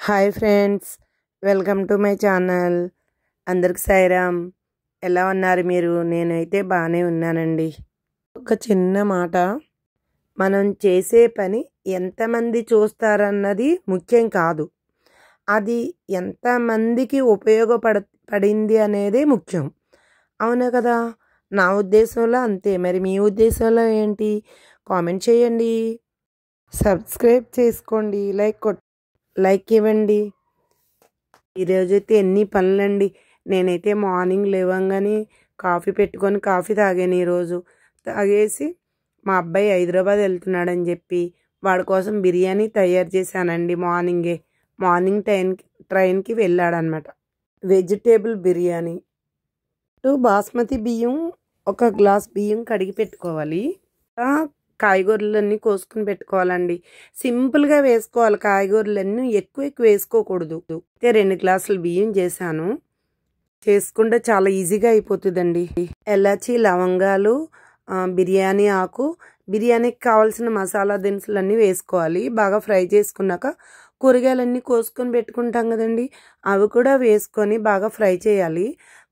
Hi friends, welcome to my channel. అందరికి సాయిరామ్. ఎలా ఉన్నారు మీరు? నేనైతే బాగానే ఉన్నానండి. ఒక చిన్న మాట, మనం చేసే పని ఎంతమంది చూస్తారన్నది ముఖ్యం కాదు, అది ఎంతమందికి పడింది అనేది ముఖ్యం. అవునా కదా? నా ఉద్దేశంలో అంతే. మరి మీ ఉద్దేశంలో ఏంటి? కామెంట్ చేయండి, సబ్స్క్రైబ్ చేసుకోండి, లైక్ ఇవ్వండి. ఈరోజైతే ఎన్ని పనులండి. నేనైతే మార్నింగ్ లేవంగానే కాఫీ పెట్టుకొని కాఫీ తాగాను. ఈరోజు తాగేసి మా అబ్బాయి హైదరాబాద్ వెళ్తున్నాడని చెప్పి వాడి కోసం బిర్యానీ తయారు చేశానండి. మార్నింగ్ ట్రైన్కి వెళ్ళాడనమాట. వెజిటేబుల్ బిర్యానీ. బాస్మతి బియ్యం, ఒక గ్లాస్ బియ్యం కడిగి పెట్టుకోవాలి. కాయగూరలన్నీ కోసుకుని పెట్టుకోవాలండి. సింపుల్గా వేసుకోవాలి. కాయగూరలన్నీ ఎక్కువ వేసుకోకూడదు. అయితే 2 గ్లాసులు బియ్యం చేశాను. చేసుకుంటే చాలా ఈజీగా అయిపోతుందండి. ఎలాచి, లవంగాలు, బిర్యానీ ఆకు, బిర్యానీకి కావాల్సిన మసాలా దినుసులన్నీ వేసుకోవాలి. బాగా ఫ్రై చేసుకున్నాక కూరగాయలన్నీ కోసుకొని పెట్టుకుంటాం కదండి, అవి కూడా వేసుకొని బాగా ఫ్రై చేయాలి.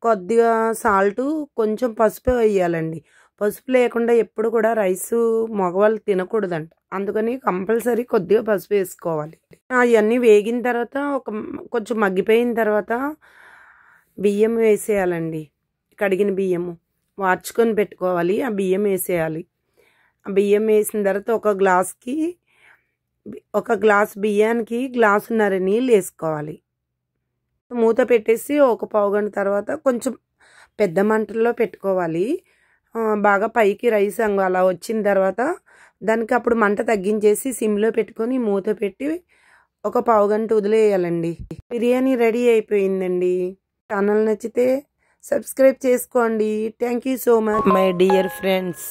కొద్దిగా సాల్టు, కొంచెం పసుపు వేయాలండి. పసుపు లేకుండా ఎప్పుడు కూడా రైసు మగవాళ్ళు తినకూడదంట. అందుకని కంపల్సరీ కొద్దిగా పసుపు వేసుకోవాలి. అవన్నీ వేగిన తర్వాత కొంచెం మగ్గిపోయిన తర్వాత బియ్యం వేసేయాలండి. కడిగిన బియ్యము వార్చుకొని పెట్టుకోవాలి. ఆ బియ్యం వేసేయాలి. ఆ బియ్యం వేసిన తర్వాత ఒక గ్లాస్ బియ్యానికి గ్లాసున్నర నీళ్ళు వేసుకోవాలి. మూత పెట్టేసి ఒక పావుగంట తర్వాత కొంచెం పెద్ద మంటల్లో పెట్టుకోవాలి. బాగా పైకి రైస్ అలా వచ్చిన తర్వాత దానికి అప్పుడు మంట తగ్గించేసి సిమ్లో పెట్టుకొని మూత పెట్టి ఒక పావుగంట వదిలేయాలండి. బిర్యానీ రెడీ అయిపోయిందండి. ఛానల్ నచ్చితే సబ్స్క్రైబ్ చేసుకోండి. Thank you so much my dear friends.